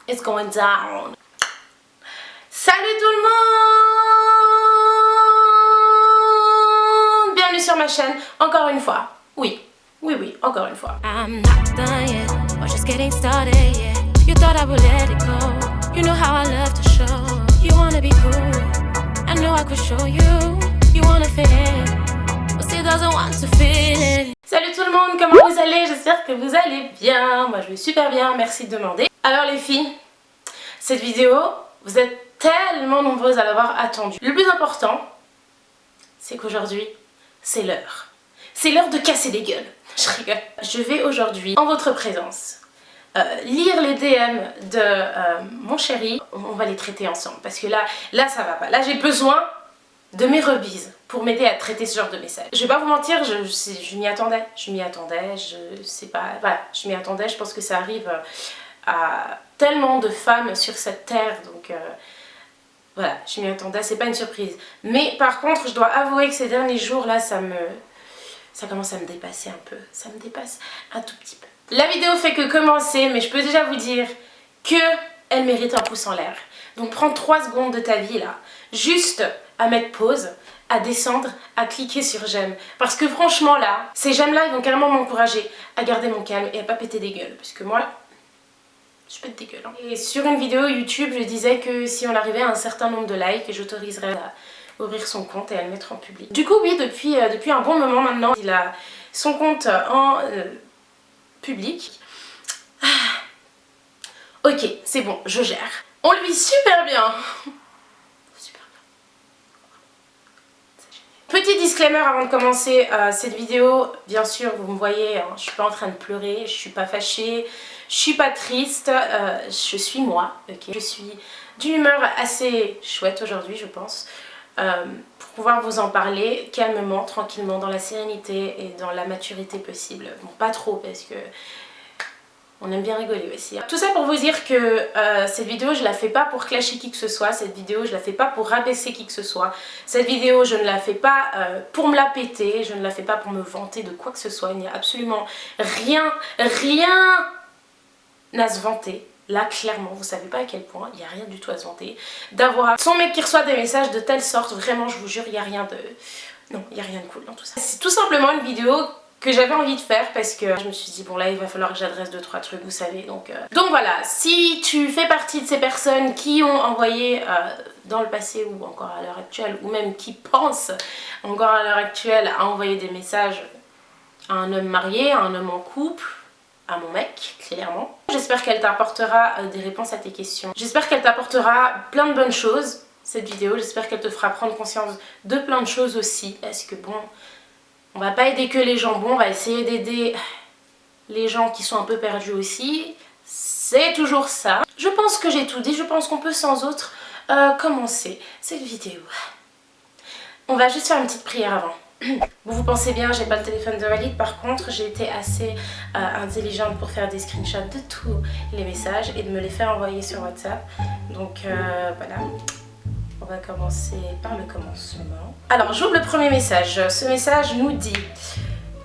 It's going down. Salut tout le monde! Bienvenue sur ma chaîne, encore une fois. Oui, encore une fois. I'm not done yet, or just getting started, yeah. You thought I would let it go. You know how I love to show. You wanna be cool, I know I could show you. You wanna fit in, but still doesn't want to fit in. Salut tout le monde, comment vous allez? J'espère que vous allez bien. Moi je vais super bien, merci de demander. Alors les filles, cette vidéo, vous êtes tellement nombreuses à l'avoir attendue. Le plus important, c'est qu'aujourd'hui, c'est l'heure. C'est l'heure de casser des gueules. Je rigole. Je vais aujourd'hui, en votre présence, lire les DM de mon chéri. On va les traiter ensemble parce que là ça va pas. Là j'ai besoin de mes rebises pour m'aider à traiter ce genre de message. Je vais pas vous mentir, je m'y attendais. Je m'y attendais, je sais pas, voilà, je m'y attendais. Je pense que ça arrive à tellement de femmes sur cette terre, donc voilà, je m'y attendais, c'est pas une surprise. Mais par contre, je dois avouer que ces derniers jours là, ça commence à me dépasser un peu. Ça me dépasse un tout petit peu. La vidéo fait que commencer, mais je peux déjà vous dire que elle mérite un pouce en l'air. Donc prends 3 secondes de ta vie là, juste à mettre pause, à descendre, à cliquer sur j'aime. Parce que franchement là, ces j'aime là, ils vont carrément m'encourager à garder mon calme et à pas péter des gueules. Parce que moi, je pète des gueules. Hein. Et sur une vidéo YouTube, je disais que si on arrivait à un certain nombre de likes, j'autoriserais à ouvrir son compte et à le mettre en public. Du coup oui, depuis un bon moment maintenant, il a son compte en public. Ok, c'est bon, je gère. On le vit super bien. Super bien. Petit disclaimer avant de commencer cette vidéo. Bien sûr, vous me voyez, hein, je suis pas en train de pleurer, je suis pas fâchée, je suis pas triste, je suis moi. Okay. Je suis d'une humeur assez chouette aujourd'hui, je pense. Pour pouvoir vous en parler calmement, tranquillement, dans la sérénité et dans la maturité possible. Bon, pas trop parce que on aime bien rigoler aussi. Tout ça pour vous dire que cette vidéo, je la fais pas pour clasher qui que ce soit. Cette vidéo, je la fais pas pour rabaisser qui que ce soit. Cette vidéo, je ne la fais pas pour me la péter. Je ne la fais pas pour me vanter de quoi que ce soit. Il n'y a absolument rien à se vanter. Là, clairement, vous savez pas à quel point, il n'y a rien du tout à se vanter. D'avoir son mec qui reçoit des messages de telle sorte, vraiment, je vous jure, il n'y a rien de... Non, il n'y a rien de cool dans tout ça. C'est tout simplement une vidéo que j'avais envie de faire parce que je me suis dit, bon là, il va falloir que j'adresse 2-3 trucs, vous savez. Donc voilà, si tu fais partie de ces personnes qui ont envoyé dans le passé ou encore à l'heure actuelle, ou même qui pensent encore à l'heure actuelle à envoyer des messages à un homme marié, à un homme en couple, à mon mec, clairement. J'espère qu'elle t'apportera des réponses à tes questions. J'espère qu'elle t'apportera plein de bonnes choses, cette vidéo. J'espère qu'elle te fera prendre conscience de plein de choses aussi. Parce que bon, on va pas aider que les gens bons, on va essayer d'aider les gens qui sont un peu perdus aussi. C'est toujours ça. Je pense que j'ai tout dit, je pense qu'on peut sans autre commencer cette vidéo. On va juste faire une petite prière avant. Vous pensez bien, j'ai pas le téléphone de Walid, par contre j'ai été assez intelligente pour faire des screenshots de tous les messages et de me les faire envoyer sur WhatsApp. Donc voilà, on va commencer par le commencement. Alors j'ouvre le premier message. Ce message nous dit: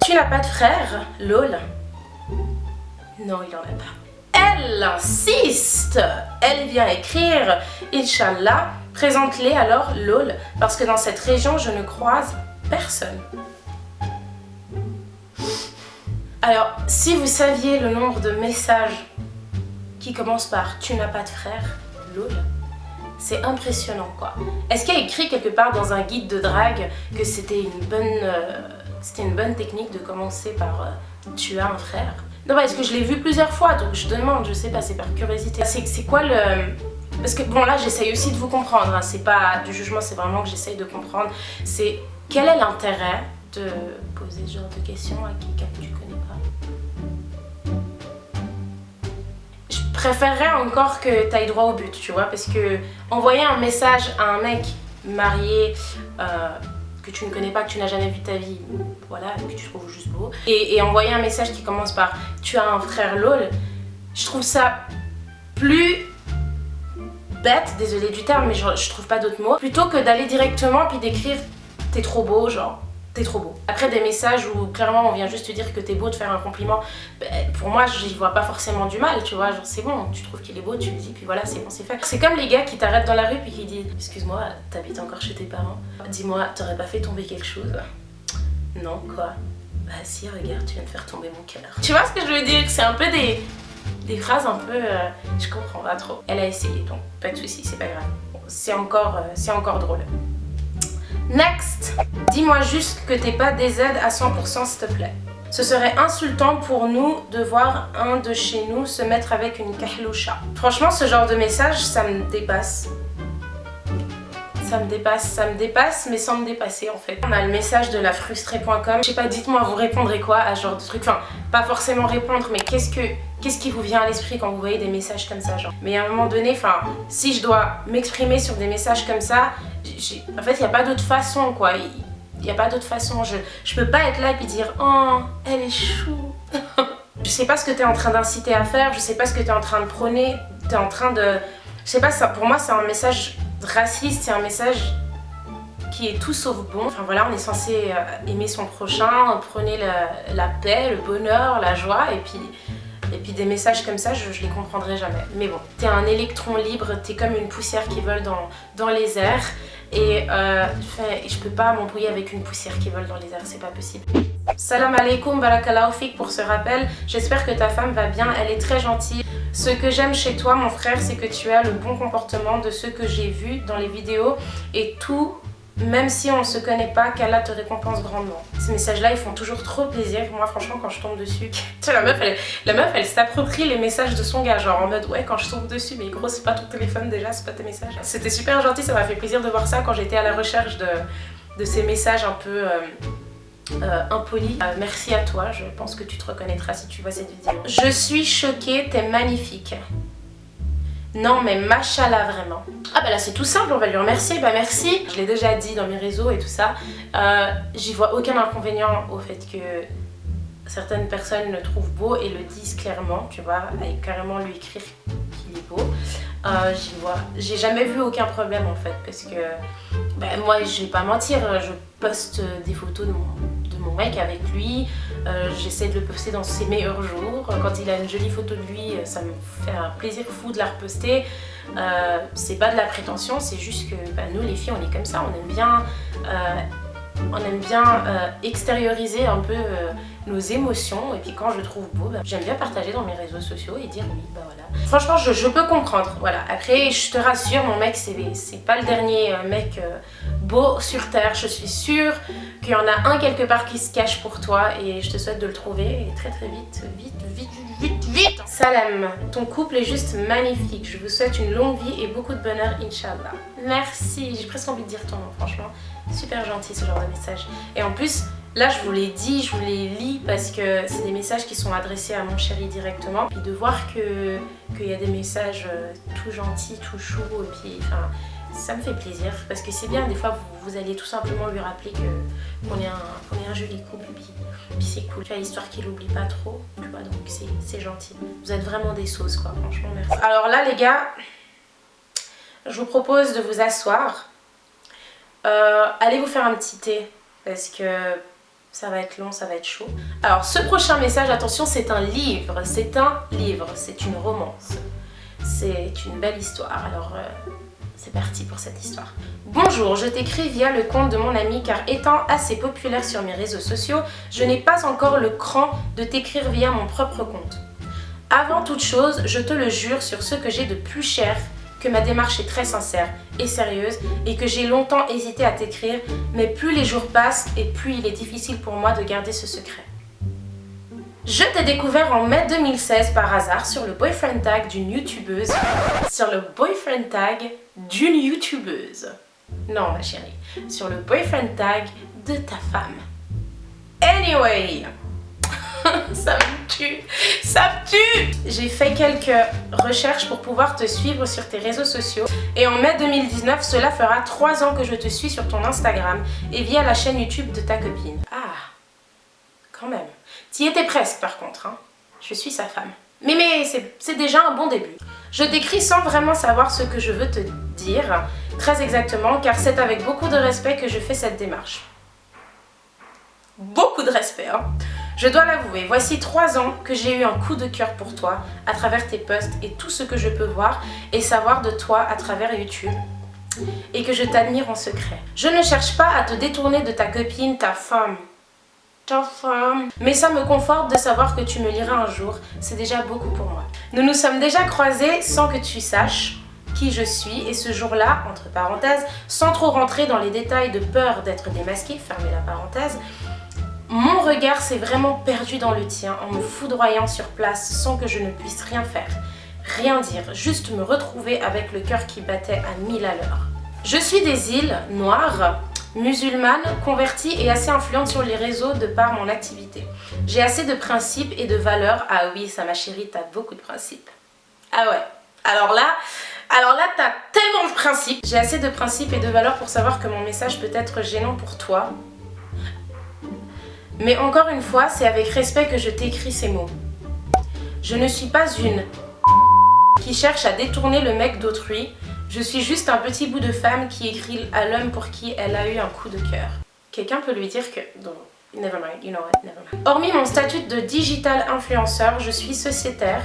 tu n'as pas de frère, lol. Non, il en a pas. Elle insiste, elle vient écrire: Inch'Allah, présente-les alors, lol, parce que dans cette région je ne croise personne. Alors, si vous saviez le nombre de messages qui commencent par tu n'as pas de frère, lol, c'est impressionnant quoi. Est-ce qu'il y a écrit quelque part dans un guide de drague que c'était une bonne technique de commencer par tu as un frère? Non, parce que je l'ai vu plusieurs fois, donc je demande, je sais pas, c'est par curiosité. C'est quoi le... Parce que bon là j'essaye aussi de vous comprendre, hein. C'est pas du jugement, c'est vraiment que j'essaye de comprendre. C'est quel est l'intérêt de poser ce genre de questions à quelqu'un que tu connais pas? Je préférerais encore que tu ailles droit au but, tu vois, parce que envoyer un message à un mec marié que tu ne connais pas, que tu n'as jamais vu de ta vie, voilà, que tu trouves juste beau, et envoyer un message qui commence par tu as un frère lol, je trouve ça plus bête, désolée du terme, mais je trouve pas d'autres mots, plutôt que d'aller directement puis d'écrire t'es trop beau, genre t'es trop beau. Après des messages où clairement on vient juste te dire que t'es beau, te faire un compliment, pour moi j'y vois pas forcément du mal, tu vois, genre c'est bon, tu trouves qu'il est beau, tu le dis, puis voilà, c'est bon, c'est fait. C'est comme les gars qui t'arrêtent dans la rue puis qui disent « Excuse-moi, t'habites encore chez tes parents? Dis-moi, t'aurais pas fait tomber quelque chose ?» Non, quoi? Bah si, regarde, tu viens de faire tomber mon cœur. Tu vois ce que je veux dire? C'est un peu des phrases un peu... je comprends pas trop. Elle a essayé, donc pas de soucis, c'est pas grave. C'est encore drôle. Next! Dis-moi juste que t'es pas DZ à 100% s'il te plaît. Ce serait insultant pour nous de voir un de chez nous se mettre avec une kahloucha. Franchement, ce genre de message, ça me dépasse. Ça me dépasse, mais sans me dépasser en fait. On a le message de la frustrée.com. Je sais pas, dites-moi, vous répondrez quoi à ce genre de truc? Enfin, pas forcément répondre, mais qu'est-ce qui vous vient à l'esprit quand vous voyez des messages comme ça, genre? Mais à un moment donné, enfin, si je dois m'exprimer sur des messages comme ça, en fait, il n'y a pas d'autre façon, quoi. Il n'y a pas d'autre façon. Je peux pas être là et puis dire « Oh, elle est chou !» Je sais pas ce que t'es en train d'inciter à faire, je sais pas ce que t'es en train de prôner, t'es en train de... Je sais pas, ça, pour moi, c'est un message raciste, c'est un message qui est tout sauf bon. Enfin voilà, on est censé aimer son prochain, prôner la paix, le bonheur, la joie, et puis des messages comme ça, je les comprendrai jamais. Mais bon, t'es un électron libre, t'es comme une poussière qui vole dans les airs, et je peux pas m'embrouiller avec une poussière qui vole dans les airs, c'est pas possible. Salam alaikum, barakallahu fik pour ce rappel. J'espère que ta femme va bien, elle est très gentille. Ce que j'aime chez toi, mon frère, c'est que tu as le bon comportement de ce que j'ai vu dans les vidéos et tout, même si on ne se connaît pas, qu'Allah te récompense grandement. Ces messages-là, ils font toujours trop plaisir. Moi, franchement, quand je tombe dessus, la meuf, elle s'approprie les messages de son gars, genre en mode ouais, quand je tombe dessus, mais gros, c'est pas ton téléphone déjà, c'est pas tes messages. C'était super gentil, ça m'a fait plaisir de voir ça quand j'étais à la recherche de ces messages un peu impoli. Merci à toi, je pense que tu te reconnaîtras si tu vois cette vidéo. Je suis choquée, t'es magnifique. Non mais machallah vraiment. Ah bah là c'est tout simple, on va lui remercier, bah merci. Je l'ai déjà dit dans mes réseaux et tout ça. J'y vois aucun inconvénient au fait que certaines personnes le trouvent beau et le disent clairement, tu vois, avec carrément lui écrire qu'il est beau. J'ai jamais vu aucun problème en fait, parce que bah, moi je vais pas mentir, je poste des photos de mon mec avec lui, j'essaie de le poster dans ses meilleurs jours. Quand il a une jolie photo de lui, ça me fait un plaisir fou de la reposter. C'est pas de la prétention, c'est juste que bah, nous les filles on est comme ça, on aime bien extérioriser un peu nos émotions, et puis quand je le trouve beau, bah, j'aime bien partager dans mes réseaux sociaux et dire oui, bah voilà. Franchement je peux comprendre, voilà. Après je te rassure, mon mec c'est pas le dernier mec beau sur terre, je suis sûre qu'il y en a un quelque part qui se cache pour toi et je te souhaite de le trouver et très vite. Salam, ton couple est juste magnifique, je vous souhaite une longue vie et beaucoup de bonheur, Inch'Allah. Merci, j'ai presque envie de dire ton nom, franchement. Super gentil ce genre de message. Et en plus, là je vous l'ai dit, je vous les lis parce que c'est des messages qui sont adressés à mon chéri directement. Puis de voir qu'il y a des messages tout gentils, tout chauds, et puis enfin, ça me fait plaisir. Parce que c'est bien, des fois vous allez tout simplement lui rappeler qu'on est un joli couple, puis c'est cool. Tu as l'histoire qu'il n'oublie pas trop, tu vois, donc c'est gentil. Vous êtes vraiment des sauces quoi, franchement merci. Alors là les gars, je vous propose de vous asseoir. Allez vous faire un petit thé parce que ça va être long, ça va être chaud. Alors ce prochain message, attention, c'est un livre, c'est une romance, c'est une belle histoire. Alors c'est parti pour cette histoire. Bonjour, je t'écris via le compte de mon ami car étant assez populaire sur mes réseaux sociaux, je n'ai pas encore le cran de t'écrire via mon propre compte. Avant toute chose, je te le jure sur ce que j'ai de plus cher, que ma démarche est très sincère et sérieuse et que j'ai longtemps hésité à t'écrire, mais plus les jours passent et plus il est difficile pour moi de garder ce secret. Je t'ai découvert en mai 2016 par hasard sur le boyfriend tag d'une youtubeuse. Non ma chérie, sur le boyfriend tag de ta femme. Anyway, ça me tue. J'ai fait quelques recherches pour pouvoir te suivre sur tes réseaux sociaux et en mai 2019, cela fera 3 ans que je te suis sur ton Instagram et via la chaîne YouTube de ta copine. Ah, quand même. T'y étais presque par contre, hein. Je suis sa femme. Mais c'est déjà un bon début. Je t'écris sans vraiment savoir ce que je veux te dire, très exactement, car c'est avec beaucoup de respect que je fais cette démarche. beaucoup de respect, hein. Je dois l'avouer, voici 3 ans que j'ai eu un coup de cœur pour toi à travers tes posts et tout ce que je peux voir et savoir de toi à travers YouTube. Et que je t'admire en secret. Je ne cherche pas à te détourner de ta copine, ta femme. Mais ça me conforte de savoir que tu me liras un jour, c'est déjà beaucoup pour moi. Nous nous sommes déjà croisés sans que tu saches qui je suis et ce jour-là, entre parenthèses, sans trop rentrer dans les détails de peur d'être démasqué, fermez la parenthèse, mon regard s'est vraiment perdu dans le tien en me foudroyant sur place sans que je ne puisse rien faire. Rien dire, juste me retrouver avec le cœur qui battait à 1000 à l'heure. Je suis des îles, noire, musulmane, convertie et assez influente sur les réseaux de par mon activité. J'ai assez de principes et de valeurs. Ah oui, ça ma chérie, t'as beaucoup de principes. Ah ouais, alors là t'as tellement de principes. J'ai assez de principes et de valeurs pour savoir que mon message peut être gênant pour toi. Mais encore une fois, c'est avec respect que je t'écris ces mots. Je ne suis pas une qui cherche à détourner le mec d'autrui. Je suis juste un petit bout de femme qui écrit à l'homme pour qui elle a eu un coup de cœur. Quelqu'un peut lui dire que... Non, never mind, you know what, never mind. Hormis mon statut de digital influenceur, je suis sociétaire.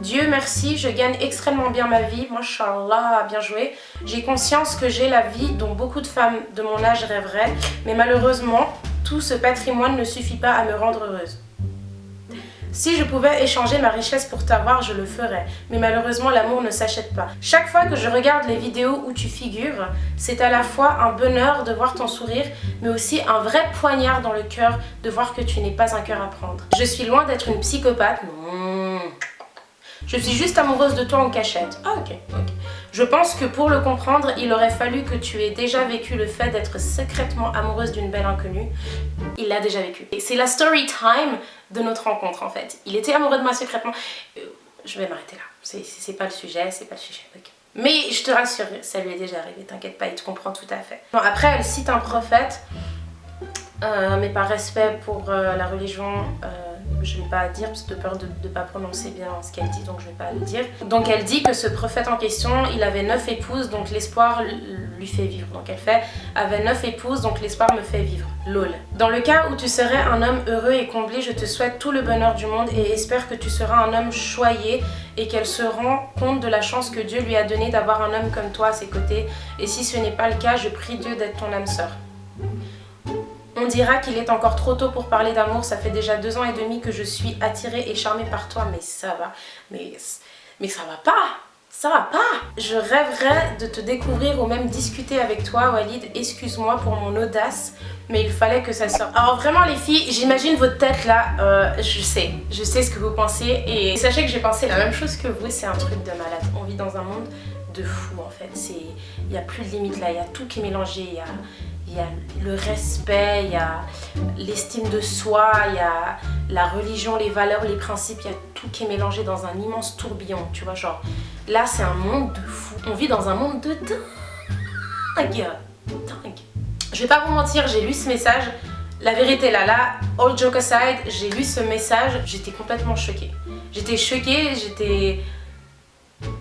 Dieu merci, je gagne extrêmement bien ma vie. Mashallah, bien joué. J'ai conscience que j'ai la vie dont beaucoup de femmes de mon âge rêveraient. Mais malheureusement, tout ce patrimoine ne suffit pas à me rendre heureuse. Si je pouvais échanger ma richesse pour t'avoir, je le ferais. Mais malheureusement, l'amour ne s'achète pas. Chaque fois que je regarde les vidéos où tu figures, c'est à la fois un bonheur de voir ton sourire, mais aussi un vrai poignard dans le cœur de voir que tu n'es pas un cœur à prendre. Je suis loin d'être une psychopathe. Je suis juste amoureuse de toi en cachette. Ah ok. Je pense que pour le comprendre, il aurait fallu que tu aies déjà vécu le fait d'être secrètement amoureuse d'une belle inconnue. Il l'a déjà vécu. Et c'est la story time de notre rencontre en fait. Il était amoureux de moi secrètement. Je vais m'arrêter là. C'est pas le sujet, ok. Mais je te rassure, ça lui est déjà arrivé, t'inquiète pas, il te comprend tout à fait. Bon, après, elle cite un prophète, mais par respect pour la religion, je ne vais pas dire parce que de peur de ne pas prononcer bien ce qu'elle dit, donc je ne vais pas le dire. Donc elle dit que ce prophète en question, il avait 9 épouses, donc l'espoir lui fait vivre. Donc elle fait, avait 9 épouses, donc l'espoir me fait vivre. Lol. Dans le cas où tu serais un homme heureux et comblé, je te souhaite tout le bonheur du monde et espère que tu seras un homme choyé et qu'elle se rend compte de la chance que Dieu lui a donnée d'avoir un homme comme toi à ses côtés. Et si ce n'est pas le cas, je prie Dieu d'être ton âme sœur. On dira qu'il est encore trop tôt pour parler d'amour, ça fait déjà 2 ans et demi que je suis attirée et charmée par toi, mais ça va, mais ça va pas, Je rêverais de te découvrir ou même discuter avec toi, Walid, excuse-moi pour mon audace, mais il fallait que ça sorte. Alors vraiment les filles, j'imagine votre tête là, je sais ce que vous pensez et sachez que j'ai pensé la même chose que vous, c'est un truc de malade, on vit dans un monde de fou en fait, il n'y a plus de limite là, il y a tout qui est mélangé, il y a le respect, il y a l'estime de soi, il y a la religion, les valeurs, les principes, il y a tout qui est mélangé dans un immense tourbillon, tu vois, genre, là c'est un monde de fou, on vit dans un monde de dingue. Je vais pas vous mentir, j'ai lu ce message, la vérité là, all joke aside, j'ai lu ce message, j'étais complètement choquée. J'étais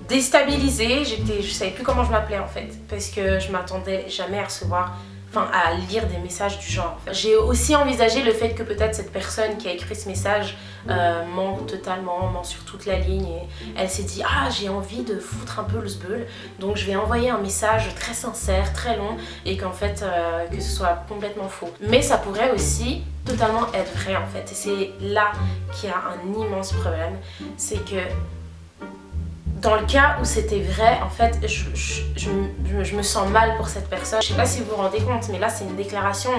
déstabilisée, je savais plus comment je m'appelais en fait, parce que je m'attendais jamais à recevoir... à lire des messages du genre. J'ai aussi envisagé le fait que peut-être cette personne qui a écrit ce message ment totalement, ment sur toute la ligne et elle s'est dit « Ah, j'ai envie de foutre un peu le sbeul, donc je vais envoyer un message très sincère, très long et qu'en fait, que ce soit complètement faux. » Mais ça pourrait aussi totalement être vrai en fait et c'est là qu'il y a un immense problème, c'est que dans le cas où c'était vrai, en fait, je me sens mal pour cette personne. Je sais pas si vous vous rendez compte, mais là c'est une déclaration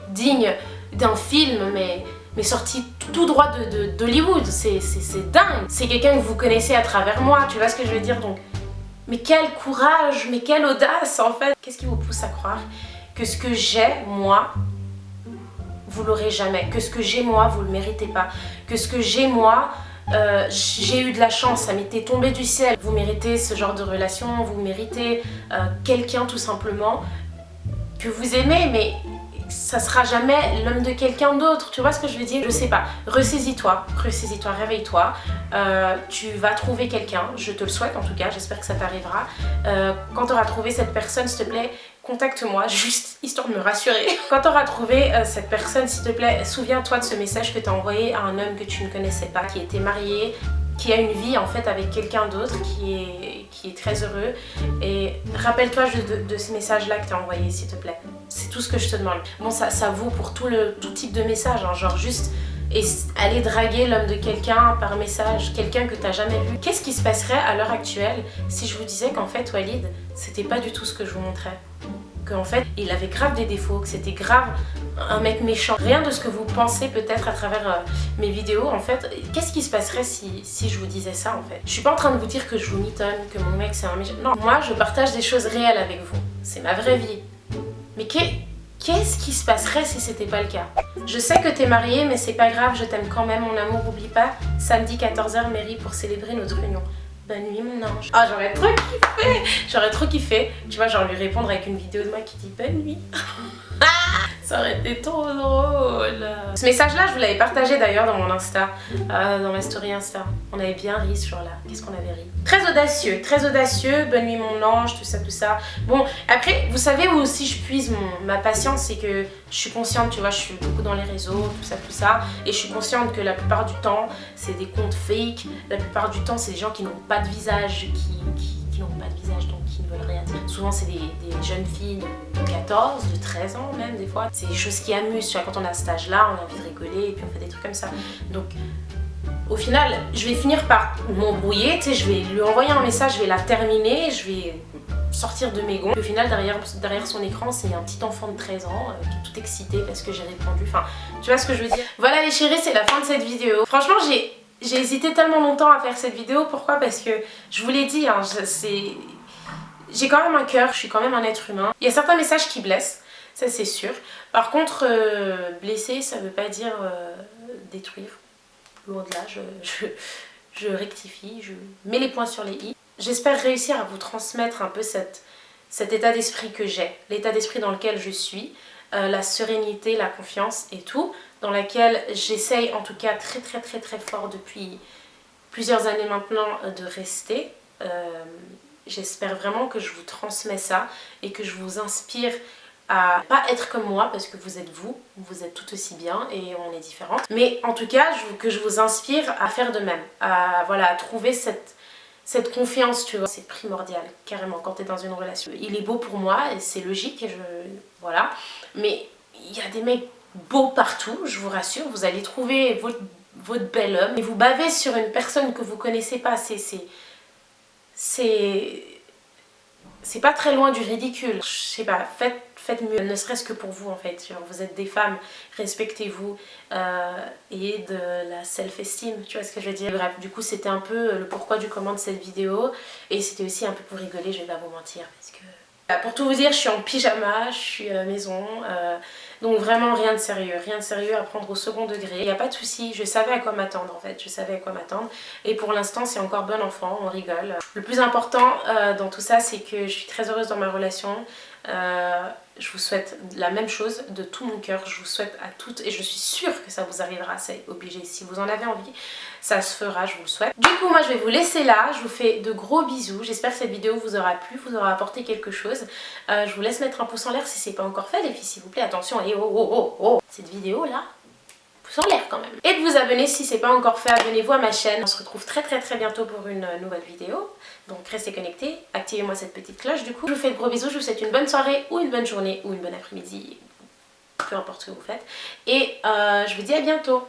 digne d'un film, mais sorti tout droit d'Hollywood. C'est dingue. C'est quelqu'un que vous connaissez à travers moi, tu vois ce que je veux dire donc. Mais quel courage, mais quelle audace en fait. Qu'est-ce qui vous pousse à croire que ce que j'ai, moi, vous l'aurez jamais. Que ce que j'ai, moi, vous le méritez pas. Que ce que j'ai, moi... j'ai eu de la chance, ça m'était tombé du ciel. Vous méritez ce genre de relation, vous méritez quelqu'un tout simplement que vous aimez, mais ça sera jamais l'homme de quelqu'un d'autre, tu vois ce que je veux dire? Je sais pas, ressaisis-toi, réveille-toi, tu vas trouver quelqu'un, je te le souhaite en tout cas, j'espère que ça t'arrivera. Quand tu auras trouvé cette personne, s'il te plaît, contacte-moi, juste histoire de me rassurer. Quand tu auras trouvé cette personne, s'il te plaît, souviens-toi de ce message que tu as envoyé à un homme que tu ne connaissais pas, qui était marié, qui a une vie en fait avec quelqu'un d'autre, qui est très heureux. Et rappelle-toi de ces messages-là que tu as envoyés, s'il te plaît. C'est tout ce que je te demande. Bon, ça vaut pour tout type de message, hein, genre juste aller draguer l'homme de quelqu'un par message, quelqu'un que tu n'as jamais vu. Qu'est-ce qui se passerait à l'heure actuelle si je vous disais qu'en fait, Walid, c'était pas du tout ce que je vous montrais? Qu'en fait, il avait grave des défauts, que c'était grave un mec méchant. Rien de ce que vous pensez peut-être à travers mes vidéos, en fait. Qu'est-ce qui se passerait si je vous disais ça, en fait? Je suis pas en train de vous dire que je vous mitonne, que mon mec c'est un méchant. Non, moi je partage des choses réelles avec vous. C'est ma vraie vie. Mais qu'est-ce qui se passerait si c'était pas le cas? Je sais que t'es mariée, mais c'est pas grave, je t'aime quand même, mon amour, oublie pas. Samedi 14h, mairie pour célébrer notre union. Bonne nuit mon ange. Ah, j'aurais trop kiffé. J'aurais trop kiffé. Tu vois, genre lui répondre avec une vidéo de moi qui dit bonne nuit. Ça aurait été trop drôle. Ce message-là, je vous l'avais partagé d'ailleurs dans mon Insta, dans ma story Insta. On avait bien ri ce jour-là. Qu'est-ce qu'on avait ri? Très audacieux, bonne nuit mon ange, tout ça. Bon, après, vous savez où aussi je puise ma patience, c'est que je suis consciente, tu vois, je suis beaucoup dans les réseaux, tout ça. Et je suis consciente que la plupart du temps, c'est des comptes fake. La plupart du temps, c'est des gens qui n'ont pas de visage, qui n'ont pas de visage, donc qui ne veulent rien dire. Souvent, c'est des jeunes filles de 14, de 13 ans même, des fois. C'est des choses qui amusent, tu vois, quand on a cet âge-là, on a envie de rigoler et puis on fait des trucs comme ça. Donc, au final, je vais finir par m'embrouiller, tu sais, je vais lui envoyer un message, je vais la terminer, je vais sortir de mes gonds. Au final, derrière son écran, c'est un petit enfant de 13 ans qui est tout excité parce que j'ai répondu. Enfin, tu vois ce que je veux dire? Voilà les chéris, c'est la fin de cette vidéo. Franchement, j'ai hésité tellement longtemps à faire cette vidéo. Pourquoi? Parce que, je vous l'ai dit, hein, j'ai quand même un cœur, je suis quand même un être humain. Il y a certains messages qui blessent, ça c'est sûr. Par contre, blesser, ça veut pas dire détruire. Loin de là, je rectifie, je mets les points sur les i. J'espère réussir à vous transmettre un peu cet état d'esprit que j'ai, l'état d'esprit dans lequel je suis, la sérénité, la confiance et tout, dans laquelle j'essaye en tout cas très fort depuis plusieurs années maintenant de rester. J'espère vraiment que je vous transmets ça et que je vous inspire à pas être comme moi, parce que vous êtes tout aussi bien et on est différentes. Mais en tout cas, que je vous inspire à faire de même, à trouver cette confiance, tu vois. C'est primordial, carrément, quand tu es dans une relation. Il est beau pour moi et c'est logique, voilà. Mais il y a des mecs beaux partout, je vous rassure, vous allez trouver votre bel homme. Et vous bavez sur une personne que vous connaissez pas, c'est pas très loin du ridicule. Je sais pas, faites mieux, ne serait-ce que pour vous en fait. Genre, vous êtes des femmes, respectez-vous et de la self-esteem, tu vois ce que je veux dire. Bref, du coup c'était un peu le pourquoi du comment de cette vidéo et c'était aussi un peu pour rigoler, je vais pas vous mentir parce que... Pour tout vous dire, je suis en pyjama, je suis à la maison, donc vraiment rien de sérieux à prendre au second degré. Il n'y a pas de souci, je savais à quoi m'attendre en fait, et pour l'instant c'est encore bon enfant, on rigole. Le plus important dans tout ça, c'est que je suis très heureuse dans ma relation. Je vous souhaite la même chose de tout mon cœur, je vous souhaite à toutes et je suis sûre que ça vous arrivera, c'est obligé, si vous en avez envie, ça se fera, je vous le souhaite. Du coup moi je vais vous laisser là, je vous fais de gros bisous, j'espère que cette vidéo vous aura plu, vous aura apporté quelque chose. Je vous laisse mettre un pouce en l'air si c'est pas encore fait les filles, s'il vous plaît, attention, et oh, cette vidéo là, pouce en l'air quand même. Et de vous abonner si c'est pas encore fait, abonnez-vous à ma chaîne, on se retrouve très bientôt pour une nouvelle vidéo. Donc restez connectés, activez-moi cette petite cloche du coup. Je vous fais de gros bisous, je vous souhaite une bonne soirée ou une bonne journée ou une bonne après-midi, peu importe ce que vous faites. Et je vous dis à bientôt.